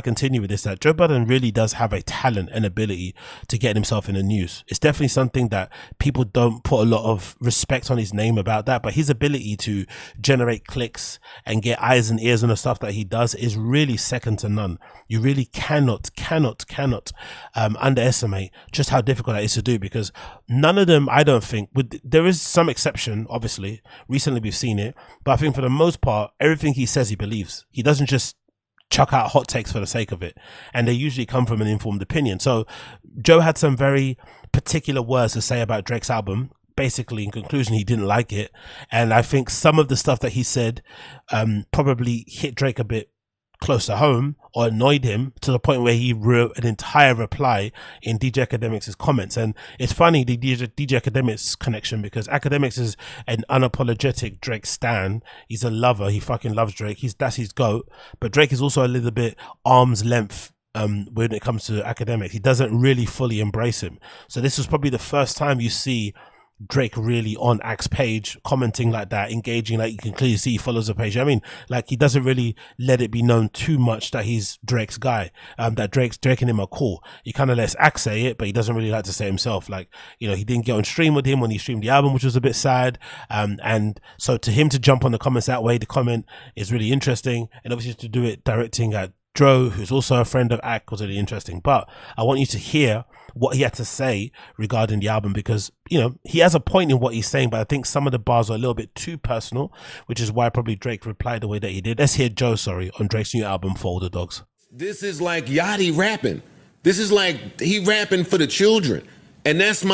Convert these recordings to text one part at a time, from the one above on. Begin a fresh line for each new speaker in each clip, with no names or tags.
continue with this, that Joe Budden really does have a talent and ability to get himself in the news. It's definitely something that people don't put a lot of respect on his name about that, but his ability to generate clicks and get eyes and ears on the stuff that he does is really second to none. You really cannot underestimate just how difficult that is to do, because none of them, I don't think, there is some exception, obviously. Recently we've seen it, but I think for the most part, everything he says he believes. He doesn't just chuck out hot takes for the sake of it, and they usually come from an informed opinion. So Joe had some very particular words to say about Drake's album. Basically, in conclusion, he didn't like it, and I think some of the stuff that he said probably hit Drake a bit close to home or annoyed him to the point where he wrote an entire reply in DJ Academics' comments. And it's funny, the DJ Academics connection, because Academics is an unapologetic Drake stan. He's a lover. He fucking loves Drake. That's his goat. But Drake is also a little bit arm's length when it comes to Academics. He doesn't really fully embrace him. So this was probably the first time you see Drake really on Act's page, commenting like that, engaging, like you can clearly see he follows the page. I mean, like, he doesn't really let it be known too much that he's Drake's guy, that Drake and him are cool. He kind of lets Act say it, but he doesn't really like to say himself. Like, you know, he didn't get on stream with him when he streamed the album, which was a bit sad. And so to him to jump on the comments that way, the comment is really interesting. And obviously to do it directing at Dro, who's also a friend of Act, was really interesting. But I want you to hear what he had to say regarding the album, because, you know, he has a point in what he's saying, but I think some of the bars are a little bit too personal, which is why probably Drake replied the way that he did. Let's hear Joe, on Drake's new album, For Older Dogs.
This is like Yachty rapping. This is like he rapping for the children. And that's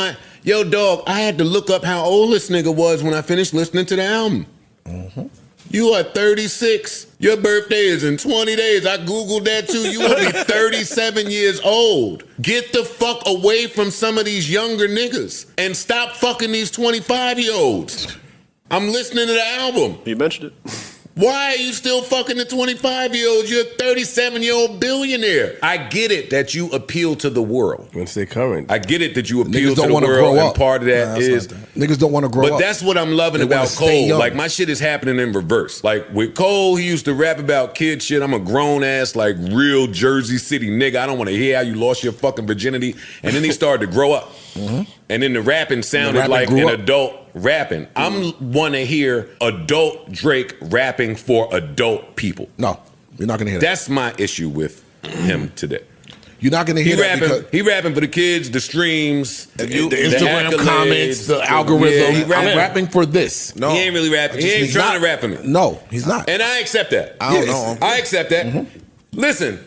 yo, dog, I had to look up how old this nigga was when I finished listening to the album. Mm-hmm. You are 36. Your birthday is in 20 days. I Googled that too. You will be 37 years old. Get the fuck away from some of these younger niggas and stop fucking these 25-year-olds. I'm listening to the album.
You mentioned it.
Why are you still fucking the 25-year-olds? You're a 37-year-old billionaire. I get it that you appeal to the world.
When stay current.
I get it that you appeal to the world, and part of that is...
Niggas don't want to grow up.
But that's what I'm loving about Cole. Like, my shit is happening in reverse. Like, with Cole, he used to rap about kid shit. I'm a grown-ass, like, real Jersey City nigga. I don't want to hear how you lost your fucking virginity. And then he started to grow up. Mm-hmm. And then the rapping sounded like an adult rapping. I want to hear adult Drake rapping for adult people.
No, you're not going to hear that.
That's my issue with him today.
You're not going to hear that.
He rapping for the kids, the streams,
the Instagram comments, the algorithm. Yeah, I'm rapping for this.
No, he ain't really rapping. He ain't trying to rap for me.
No, he's not.
And I accept that.
I don't know.
I accept that. Mm-hmm. Listen,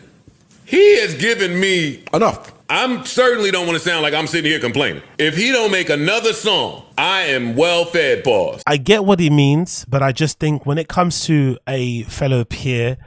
he has given me
enough.
I certainly don't want to sound like I'm sitting here complaining. If he don't make another song, I am well fed, pause.
I get what he means, but I just think when it comes to a fellow peer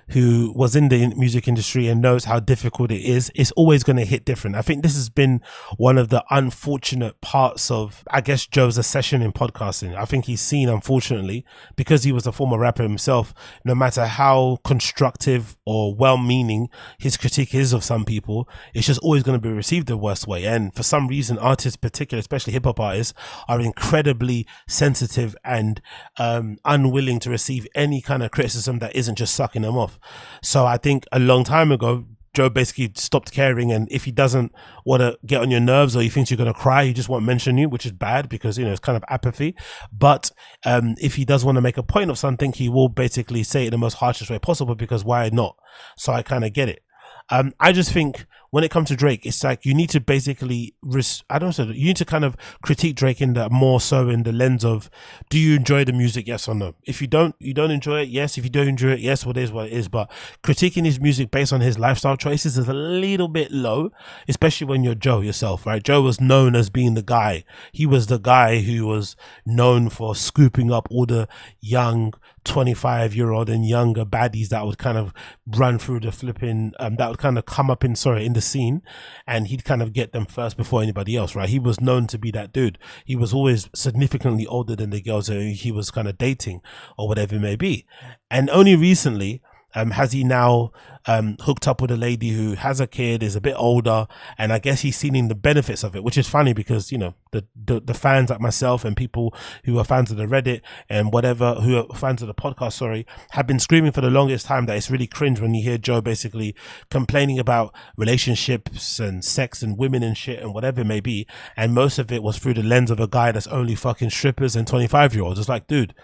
who was in the music industry and knows how difficult it is, it's always going to hit different. I think this has been one of the unfortunate parts of, I guess, Joe's accession in podcasting. I think he's seen, unfortunately, because he was a former rapper himself, no matter how constructive or well-meaning his critique is of some people, it's just always going to be received the worst way. And for some reason, artists, particularly, especially hip-hop artists, are incredibly sensitive and unwilling to receive any kind of criticism that isn't just sucking them off. So I think a long time ago, Joe basically stopped caring, and if he doesn't want to get on your nerves or he thinks you're going to cry, he just won't mention you, which is bad because, you know, it's kind of apathy. But if he does want to make a point of something, he will basically say it in the most harshest way possible, because why not? So I kind of get it. I just think when it comes to Drake, it's like you need to basically, you need to kind of critique Drake in that more so in the lens of, do you enjoy the music, yes or no? If you don't enjoy it, yes. If you don't enjoy it, yes, what it is. But critiquing his music based on his lifestyle choices is a little bit low, especially when you're Joe yourself, right? Joe was known as being the guy. He was the guy who was known for scooping up all the young 25-year-old and younger baddies that would kind of run through the flipping, that would kind of come up in the scene, and he'd kind of get them first before anybody else, right? He was known to be that dude. He was always significantly older than the girls he was kind of dating or whatever it may be. And only recently Has he now hooked up with a lady who has a kid, is a bit older, and I guess he's seeing the benefits of it, which is funny because, you know, the fans like myself and people who are fans of the Reddit and whatever, who are fans of the podcast, sorry, have been screaming for the longest time that it's really cringe when you hear Joe basically complaining about relationships and sex and women and shit and whatever it may be. And most of it was through the lens of a guy that's only fucking strippers and 25-year-olds. It's like, dude,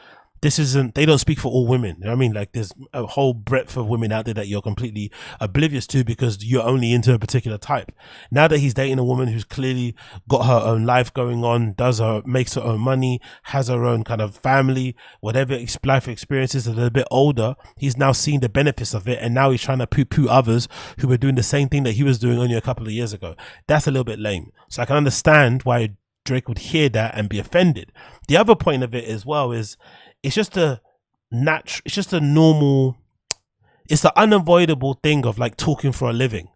this isn't, they don't speak for all women. You know what I mean? Like, there's a whole breadth of women out there that you're completely oblivious to because you're only into a particular type. Now that he's dating a woman who's clearly got her own life going on, makes her own money, has her own kind of family, whatever life experiences, a little bit older, he's now seen the benefits of it. And now he's trying to poo-poo others who were doing the same thing that he was doing only a couple of years ago. That's a little bit lame. So I can understand why Drake would hear that and be offended. The other point of it as well is, it's just a normal, it's the unavoidable thing of like talking for a living.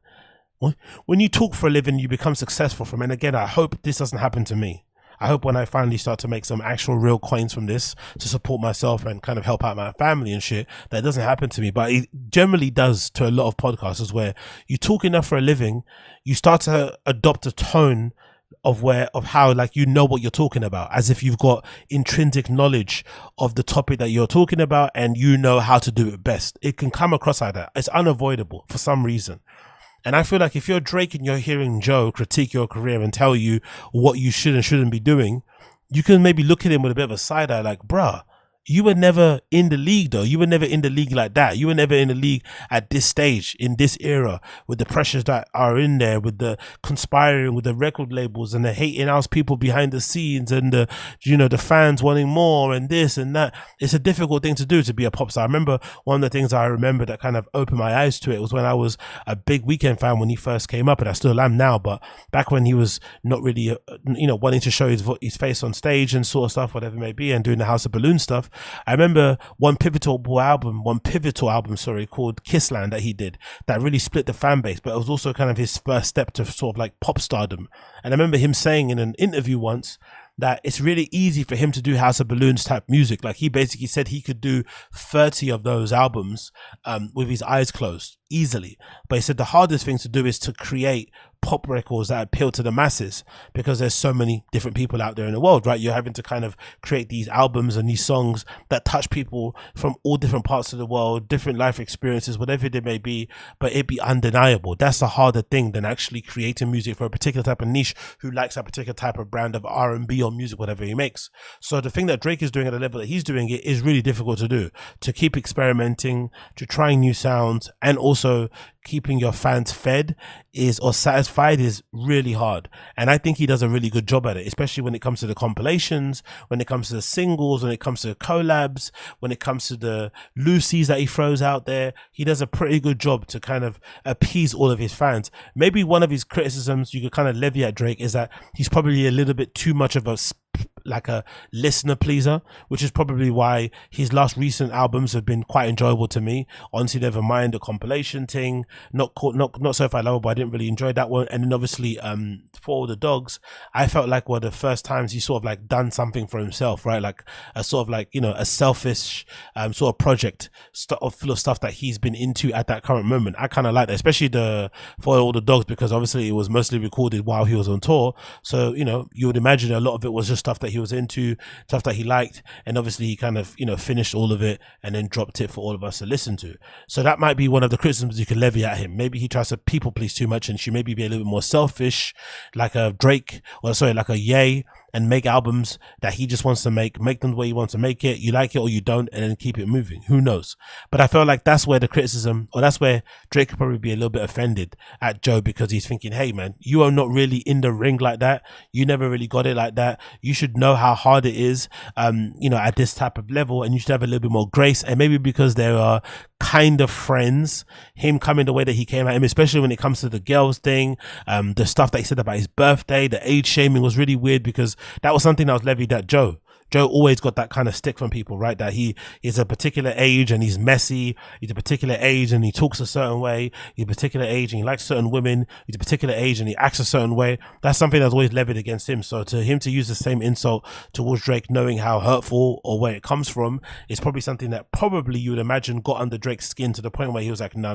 When you talk for a living, you become successful from it. And again, I hope this doesn't happen to me. I hope when I finally start to make some actual real coins from this to support myself and kind of help out my family and shit, that doesn't happen to me. But it generally does to a lot of podcasters, where you talk enough for a living, you start to adopt a tone of how, like, you know what you're talking about, as if you've got intrinsic knowledge of the topic that you're talking about and you know how to do it best. It can come across like that. It's unavoidable for some reason. And I feel like if you're Drake and you're hearing Joe critique your career and tell you what you should and shouldn't be doing, you can maybe look at him with a bit of a side eye, like, bruh, you were never in the league though. You were never in the league like that. You were never in the league at this stage, in this era, with the pressures that are in there, with the conspiring with the record labels and the hating house people behind the scenes and the, you know, the fans wanting more and this and that. It's a difficult thing to do, to be a pop star. I remember one of the things I remember that kind of opened my eyes to it was when I was a big Weeknd fan when he first came up, and I still am now, but back when he was not really, you know, wanting to show his face on stage and sort of stuff, whatever it may be, and doing the House of Balloon stuff. I remember one pivotal album, called Kissland that he did that really split the fan base, but it was also kind of his first step to sort of like pop stardom. And I remember him saying in an interview once that it's really easy for him to do House of Balloons type music. Like, he basically said he could do 30 of those albums with his eyes closed easily. But he said the hardest thing to do is to create pop records that appeal to the masses, because there's so many different people out there in the world, right? You're having to kind of create these albums and these songs that touch people from all different parts of the world, different life experiences, whatever it may be, but it be undeniable. That's a harder thing than actually creating music for a particular type of niche who likes a particular type of brand of R&B or music, whatever he makes. So the thing that Drake is doing at the level that he's doing it is really difficult to do, to keep experimenting, to trying new sounds, and also keeping your fans fed or satisfied is really hard. And I think he does a really good job at it, especially when it comes to the compilations, when it comes to the singles, when it comes to the collabs, when it comes to the Lucy's that he throws out there. He does a pretty good job to kind of appease all of his fans. Maybe one of his criticisms you could kind of levy at Drake is that he's probably a little bit too much of a listener pleaser, which is probably why his last recent albums have been quite enjoyable to me. Honestly, Nevermind, the compilation thing, not So If I Love Her, but I didn't really enjoy that one. And then obviously For All the Dogs, I felt like were the first times he sort of like done something for himself, right? Like a sort of like, you know, a selfish sort of project full of stuff that he's been into at that current moment. I kind of like that, especially the For All the Dogs, because obviously it was mostly recorded while he was on tour. So, you know, you would imagine a lot of it was just stuff that he was into, stuff that he liked, and obviously he kind of, you know, finished all of it and then dropped it for all of us to listen to. So that might be one of the criticisms you can levy at him. Maybe he tries to people please too much and should maybe be a little bit more selfish, like a Drake, or sorry, like a Ye, and make albums that he just wants to make them the way he wants to make it. You like it or you don't, and then keep it moving. Who knows? But I feel like that's where the criticism, or that's where Drake could probably be a little bit offended at Joe, because he's thinking, hey man, you are not really in the ring like that. You never really got it like that. You should know how hard it is, you know, at this type of level, and you should have a little bit more grace. And maybe because there are kind of friends, him coming the way that he came at him, especially when it comes to the girls thing, the stuff that he said about his birthday, the age shaming was really weird, because that was something that was levied at Joe. Joe always got that kind of stick from people, right? That he is a particular age and he's messy. He's a particular age and he talks a certain way. He's a particular age and he likes certain women. He's a particular age and he acts a certain way. That's something that's always levied against him. So to him to use the same insult towards Drake, knowing how hurtful or where it comes from, is probably something that probably you would imagine got under Drake's skin to the point where he was like, no.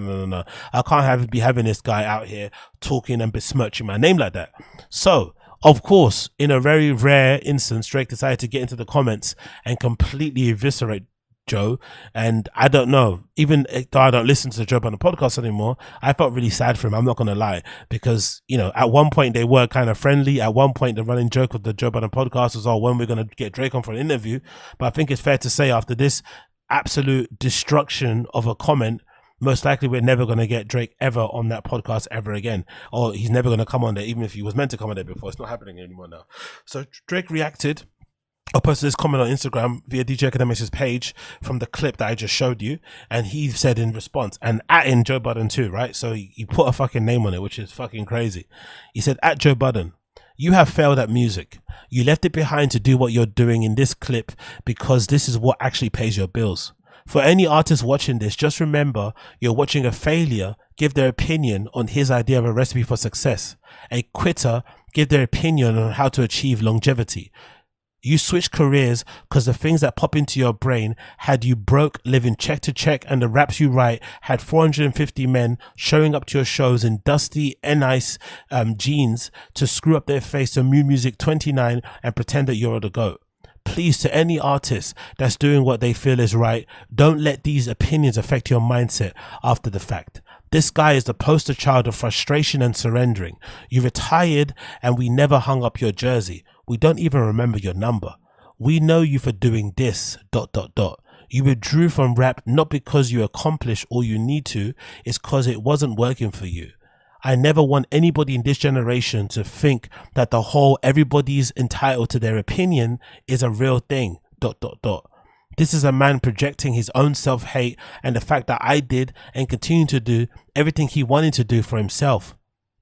I can't be having this guy out here talking and besmirching my name like that. So, of course, in a very rare instance, Drake decided to get into the comments and completely eviscerate Joe. And I don't know, even though I don't listen to Joe on the podcast anymore, I felt really sad for him. I'm not going to lie, because, you know, at one point they were kind of friendly. At one point, the running joke with the Joe Budden podcast was, oh, when we're going to get Drake on for an interview. But I think it's fair to say after this absolute destruction of a comment, most likely we're never going to get Drake ever on that podcast ever again, or he's never going to come on there, even if he was meant to come on there before. It's not happening anymore now. So Drake reacted or posted this comment on Instagram via DJ Academics' page from the clip that I just showed you, and he said in response, and in Joe Budden too, right? So he put a fucking name on it, which is fucking crazy. He said, at Joe Budden, you have failed at music. You left it behind to do what you're doing in this clip because this is what actually pays your bills. For any artist watching this, just remember you're watching a failure give their opinion on his idea of a recipe for success. A quitter give their opinion on how to achieve longevity. You switch careers because the things that pop into your brain had you broke, living check to check, and the raps you write had 450 men showing up to your shows in dusty N-Ice jeans to screw up their face to Mu Music 29 and pretend that you're the GOAT. Please, to any artist that's doing what they feel is right, don't let these opinions affect your mindset after the fact. This guy is the poster child of frustration and surrendering. You retired and we never hung up your jersey. We don't even remember your number. We know you for doing this, ... You withdrew from rap not because you accomplished all you need to, it's because it wasn't working for you. I never want anybody in this generation to think that the whole everybody's entitled to their opinion is a real thing, ... This is a man projecting his own self-hate and the fact that I did and continue to do everything he wanted to do for himself.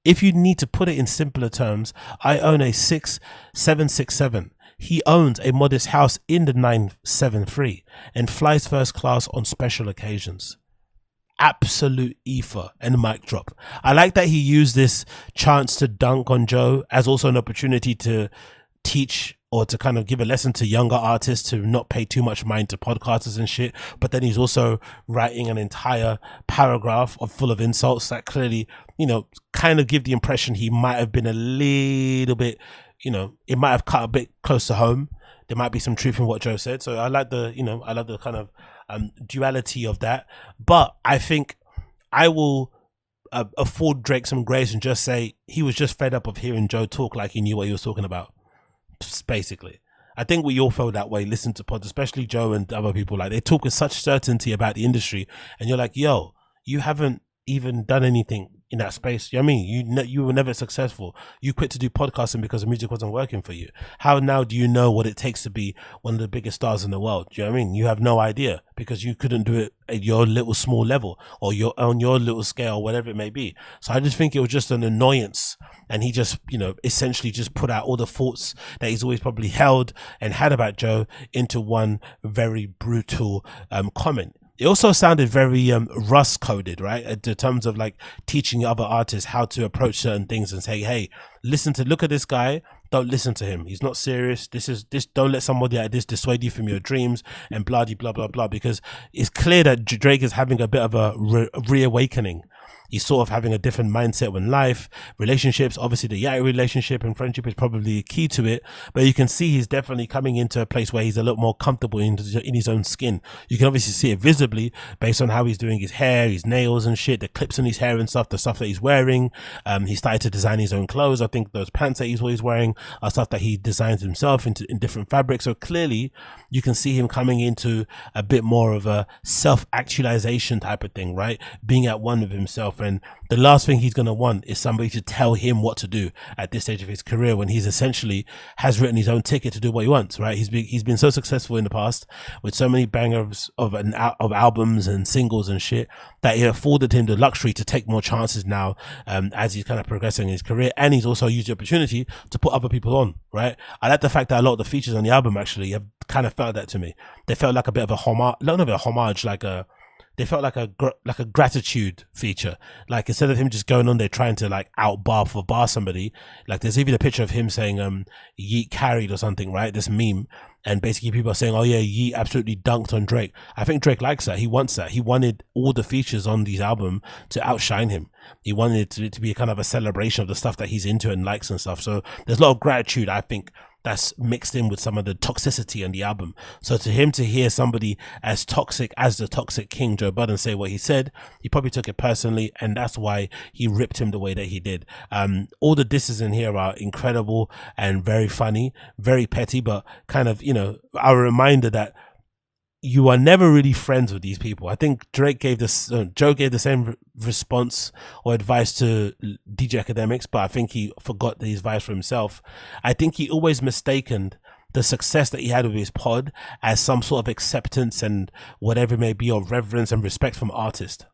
If you need to put it in simpler terms, I own a 6767. He owns a modest house in the 973 and flies first class on special occasions. Absolute ether and mic drop. I like that he used this chance to dunk on Joe as also an opportunity to teach or to kind of give a lesson to younger artists to not pay too much mind to podcasters and shit. But then he's also writing an entire paragraph full of insults that clearly, you know, kind of give the impression he might have been a little bit, you know, it might have cut a bit close to home. There might be some truth in what Joe said. So I like the, you know, I love the kind of duality of that. But I think I will afford Drake some grace and just say he was just fed up of hearing Joe talk like he knew what he was talking about. Basically, I think we all felt that way. Listen to pods, especially Joe and other people. Like, they talk with such certainty about the industry, and you're like, yo, you haven't even done anything in that space. You know what I mean? You were never successful. You quit to do podcasting because the music wasn't working for you. How now do you know what it takes to be one of the biggest stars in the world? Do you know what I mean? You have no idea because you couldn't do it at your little small level or on your little scale, whatever it may be. So I just think it was just an annoyance, and he just, you know, essentially just put out all the thoughts that he's always probably held and had about Joe into one very brutal comment. It also sounded very Russ coded, right? In terms of like teaching other artists how to approach certain things and say, hey, look at this guy. Don't listen to him. He's not serious. Don't let somebody like this dissuade you from your dreams and blah, blah, blah, blah, because it's clear that Drake is having a bit of a reawakening. He's sort of having a different mindset when life, relationships, obviously the Yachty relationship and friendship is probably key to it, but you can see he's definitely coming into a place where he's a little more comfortable in his own skin. You can obviously see it visibly based on how he's doing his hair, his nails and shit, the clips in his hair and stuff, the stuff that he's wearing. He started to design his own clothes. I think those pants that he's always wearing are stuff that he designs himself in different fabrics. So clearly you can see him coming into a bit more of a self-actualization type of thing, right? Being at one with himself girlfriend, the last thing he's going to want is somebody to tell him what to do at this stage of his career, when he's essentially has written his own ticket to do what he wants, right? He's been so successful in the past with so many bangers of albums and singles and shit, that it afforded him the luxury to take more chances now, as he's kind of progressing in his career. And he's also used the opportunity to put other people on, right? I like the fact that a lot of the features on the album actually have kind of felt that to me. They felt like a bit of a homage, not a bit of a homage, they felt like a gratitude feature. Like, instead of him just going on there trying to like bar somebody, like there's even a picture of him saying Yeet carried or something, right? This meme. And basically people are saying, oh yeah, Yeet absolutely dunked on Drake. I think Drake likes that. He wants that. He wanted all the features on this album to outshine him. He wanted it to be kind of a celebration of the stuff that he's into and likes and stuff. So there's a lot of gratitude, I think, that's mixed in with some of the toxicity on the album. So to him to hear somebody as toxic as the Toxic King, Joe Budden, say what he said, he probably took it personally, and that's why he ripped him the way that he did. All the disses in here are incredible and very funny, very petty, but kind of, you know, a reminder that you are never really friends with these people. I think Joe gave the same response or advice to DJ Academics, but I think he forgot his advice for himself. I think he always mistaken the success that he had with his pod as some sort of acceptance and whatever it may be, or reverence and respect from artists.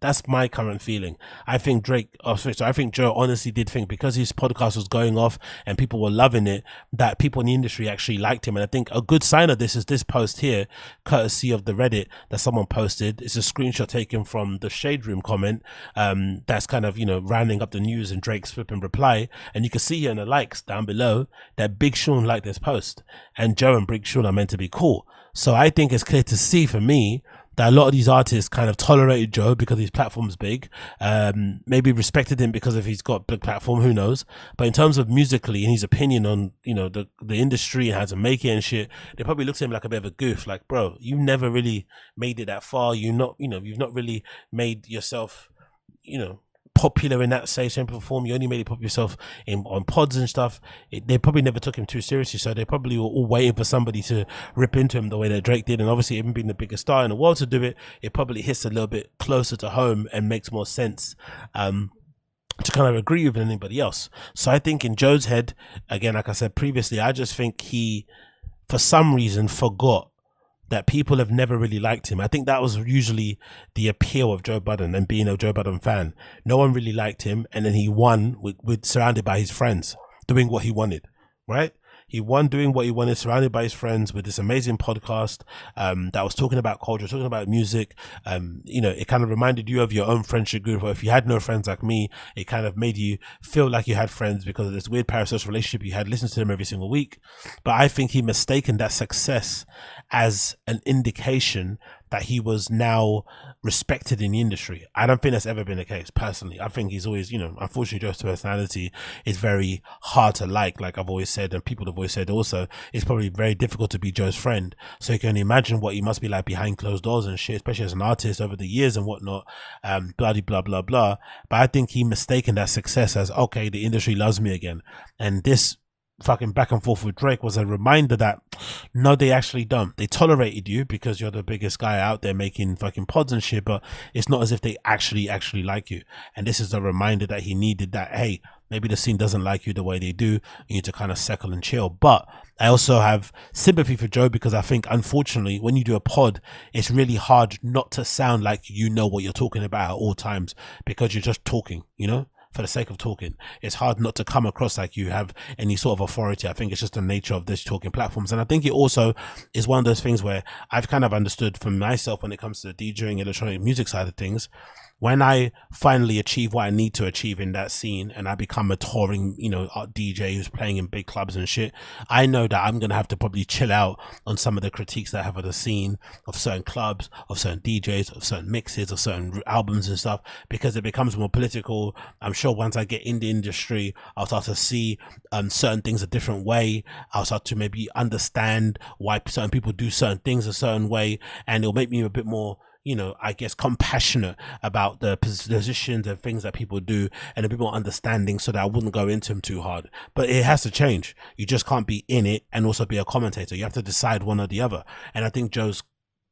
That's my current feeling. I think I think Joe honestly did think, because his podcast was going off and people were loving it, that people in the industry actually liked him. And I think a good sign of this is this post here, courtesy of the Reddit that someone posted. It's a screenshot taken from the Shade Room comment, that's kind of, you know, rounding up the news and Drake's flipping reply. And you can see here in the likes down below that Big Sean liked this post, and Joe and Big Sean are meant to be cool. So I think it's clear to see for me that a lot of these artists kind of tolerated Joe because his platform's big, maybe respected him because of he's got a big platform, who knows. But in terms of musically and his opinion on, you know, the industry and how to make it and shit, they probably looked at him like a bit of a goof. Like, bro, you never really made it that far. You've not really made yourself, you know, popular in that shape and form. You only made it pop yourself on pods and stuff. They probably never took him too seriously, so they probably were all waiting for somebody to rip into him the way that Drake did. And obviously, even being the biggest star in the world to do it, it probably hits a little bit closer to home and makes more sense to kind of agree with anybody else. So I think in Joe's head, again, like I said previously, I just think he, for some reason, forgot that people have never really liked him. I think that was usually the appeal of Joe Budden and being a Joe Budden fan. No one really liked him, and then he won with surrounded by his friends, doing what he wanted, right? He won doing what he wanted, surrounded by his friends, with this amazing podcast that was talking about culture, talking about music. You know, it kind of reminded you of your own friendship group, or if you had no friends like me, it kind of made you feel like you had friends because of this weird parasocial relationship you had, listened to them every single week. But I think he mistaken that success as an indication that he was now respected in the industry. I don't think that's ever been the case, personally. I think he's always, you know, unfortunately, Joe's personality is very hard to like I've always said, and people have always said also, it's probably very difficult to be Joe's friend. So you can imagine what he must be like behind closed doors and shit, especially as an artist over the years and whatnot, blah, blah, blah. But I think he mistaken that success as, okay, the industry loves me again. And this fucking back and forth with Drake was a reminder that no, they actually don't. They tolerated you because you're the biggest guy out there making fucking pods and shit, but it's not as if they actually like you. And this is a reminder that he needed, that, hey, maybe the scene doesn't like you the way they do. You need to kind of settle and chill. But I also have sympathy for Joe, because I think, unfortunately, when you do a pod, it's really hard not to sound like you know what you're talking about at all times, because you're just talking, you know, for the sake of talking. It's hard not to come across like you have any sort of authority. I think it's just the nature of this talking platforms. And I think it also is one of those things where I've kind of understood for myself when it comes to the DJing, electronic music side of things. When I finally achieve what I need to achieve in that scene, and I become a touring, you know, DJ who's playing in big clubs and shit, I know that I'm going to have to probably chill out on some of the critiques that I have of the scene, of certain clubs, of certain DJs, of certain mixes, of certain albums and stuff, because it becomes more political. I'm sure once I get in the industry, I'll start to see certain things a different way. I'll start to maybe understand why certain people do certain things a certain way, and it'll make me a bit more, you know, I guess, compassionate about the positions and things that people do, and a bit more understanding, so that I wouldn't go into them too hard. But it has to change. You just can't be in it and also be a commentator. You have to decide one or the other. And I think Joe's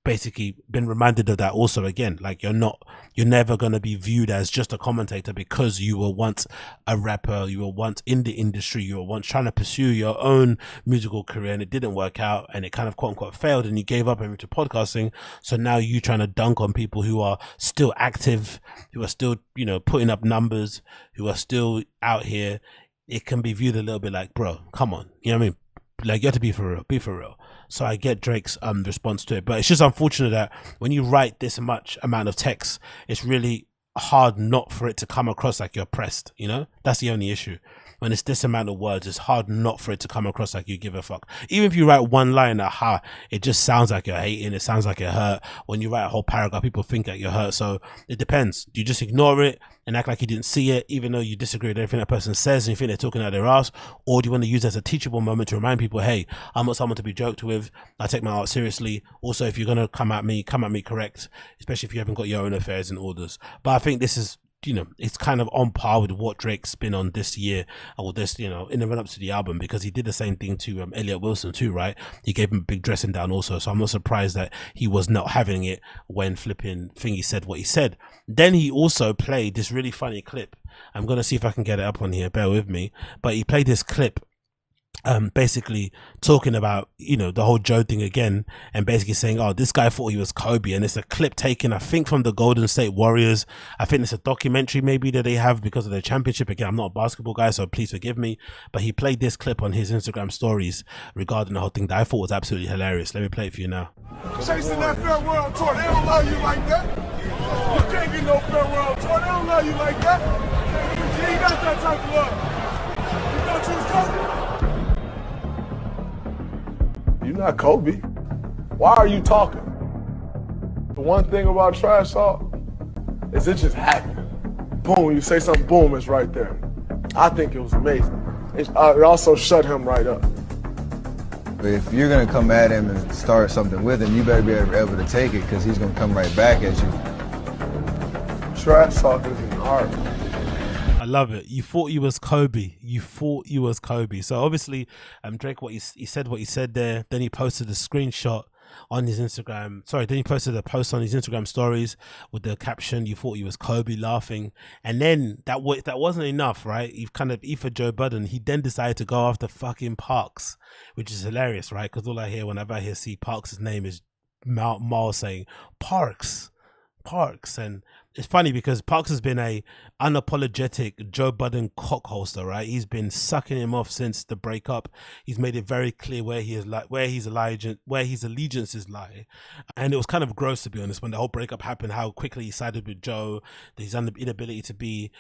basically been reminded of that also again. Like you're never going to be viewed as just a commentator because you were once a rapper, you were once in the industry, you were once trying to pursue your own musical career and it didn't work out and it kind of quote unquote failed and you gave up and went to podcasting. So now you trying to dunk on people who are still active, who are still, you know, putting up numbers, who are still out here. It can be viewed a little bit like, bro, come on. You know what I mean? Like, you have to be for real. So I get Drake's response to it, but it's just unfortunate that when you write this much amount of text, it's really hard not for it to come across like you're pressed, you know? That's the only issue. When it's this amount of words, it's hard not for it to come across like you give a fuck. Even if you write one line, it just sounds like you're hating, it sounds like you're hurt. When you write a whole paragraph, people think that you're hurt. So it depends. Do you just ignore it and act like you didn't see it, even though you disagree with everything that person says and you think they're talking out their ass? Or do you want to use it as a teachable moment to remind people, hey, I'm not someone to be joked with. I take my art seriously. Also, if you're going to come at me correct, especially if you haven't got your own affairs in orders. But I think this is, you know, it's kind of on par with what Drake's been on this year or this, you know, in the run up to the album, because he did the same thing to Elliot Wilson too, right? He gave him a big dressing down also. So I'm not surprised that he was not having it when flipping Thingy said what he said. Then he also played this really funny clip. I'm going to see if I can get it up on here. Bear with me. But he played this clip basically talking about, you know, the whole Joe thing again, and basically saying, oh, this guy thought he was Kobe, and it's a clip taken, I think, from the Golden State Warriors. I think it's a documentary maybe that they have because of their championship. Again, I'm not a basketball guy, so please forgive me, but he played this clip on his Instagram stories regarding the whole thing that I thought was absolutely hilarious. Let me play it for you now.
Chasing that fair world tour, they don't love you like that. You can't get no fair world tour, they don't love you like that. You ain't got that type of love. You thought you was Kobe? You're not Kobe. Why are you talking? The one thing about trash talk is it just happened. Boom, you say something, boom, it's right there. I think it was amazing. It also shut him right up.
But if you're gonna come at him and start something with him, you better be able to take it, because he's gonna come right back at you.
Trash talk is an art.
I love it. You thought you was Kobe. You thought you was Kobe. So obviously, Drake, he said what he said there. Then he posted a screenshot on his Instagram. Sorry, then he posted a post on his Instagram stories with the caption, "You thought you was Kobe," laughing. And then that wasn't enough, right? He kind of, for Joe Budden, he then decided to go after fucking Parks, which is hilarious, right? Because all I hear whenever I see Parks' name is Miles saying Parks, and it's funny because Parks has been a unapologetic Joe Budden cockholster, right? He's been sucking him off since the breakup. He's made it very clear where his allegiances lie, and it was kind of gross, to be honest, when the whole breakup happened. How quickly he sided with Joe, his inability to be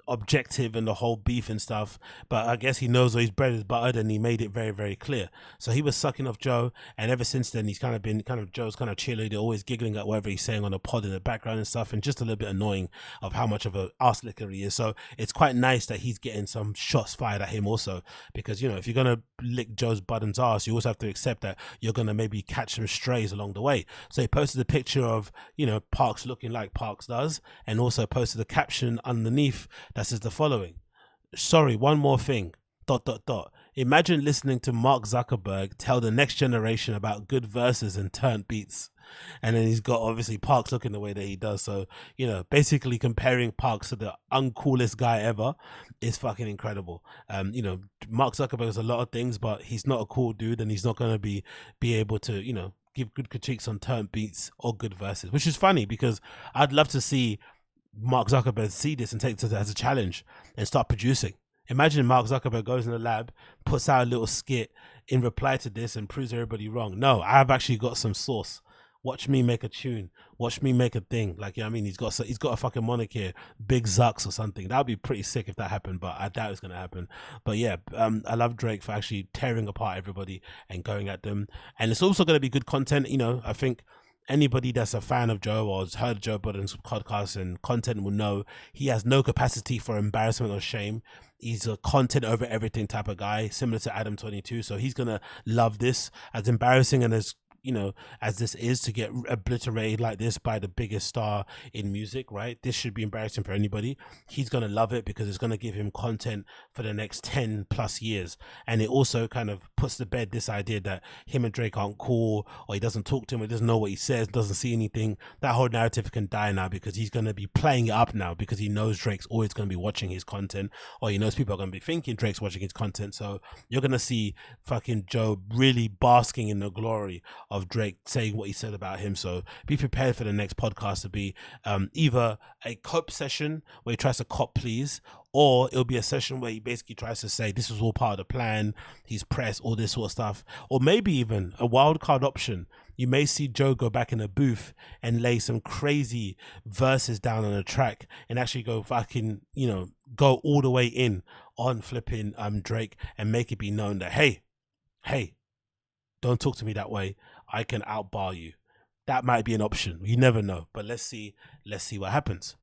objective and the whole beef and stuff. But I guess he knows where his bread is buttered, and he made it very, very clear. So he was sucking off Joe, and ever since then he's kind of been Joe's kind of cheerleader, always giggling at whatever he's saying on the pod in the background and stuff, and just a little bit annoying of how much of a arse licker he is. So it's quite nice that he's getting some shots fired at him also, because, you know, if you're gonna lick Joe Budden's ass, you also have to accept that you're gonna maybe catch some strays along the way. So he posted a picture of, you know, Parks looking like Parks does, and also posted a caption underneath that says the following: "Sorry, one more thing. ... Imagine listening to Mark Zuckerberg tell the next generation about good verses and turnt beats." And then he's got obviously Parks looking the way that he does. So, you know, basically comparing Parks to the uncoolest guy ever is fucking incredible. You know, Mark Zuckerberg is a lot of things, but he's not a cool dude, and he's not going to be able to, you know, give good critiques on turnt beats or good verses, which is funny because I'd love to see Mark Zuckerberg see this and take it as a challenge and start producing. Imagine Mark Zuckerberg goes in the lab, puts out a little skit in reply to this and proves everybody wrong. No, I've actually got some sauce. Watch me make a tune. Watch me make a thing. Like, you know what I mean? He's got a fucking moniker, Big Zucks or something. That would be pretty sick if that happened, but I doubt it's going to happen. But yeah, I love Drake for actually tearing apart everybody and going at them. And it's also going to be good content. You know, I think anybody that's a fan of Joe or has heard Joe Budden's podcast and content will know he has no capacity for embarrassment or shame. He's a content over everything type of guy, similar to Adam 22. So he's going to love this. As embarrassing and as you know, as this is, to get obliterated like this by the biggest star in music, right? This should be embarrassing for anybody. He's going to love it because it's going to give him content for the next 10 plus years. And it also kind of puts to bed this idea that him and Drake aren't cool, or he doesn't talk to him, or doesn't know what he says, doesn't see anything. That whole narrative can die now, because he's going to be playing it up now, because he knows Drake's always going to be watching his content, or he knows people are going to be thinking Drake's watching his content. So you're going to see fucking Joe really basking in the glory of Drake saying what he said about him. So be prepared for the next podcast to be either a cope session where he tries to cop please, or it'll be a session where he basically tries to say this was all part of the plan, he's pressed, all this sort of stuff. Or maybe even a wild card option, you may see Joe go back in a booth and lay some crazy verses down on a track and actually go fucking, you know, go all the way in on flipping Drake, and make it be known that hey, don't talk to me that way, I can outbar you. That might be an option. You never know, but let's see what happens.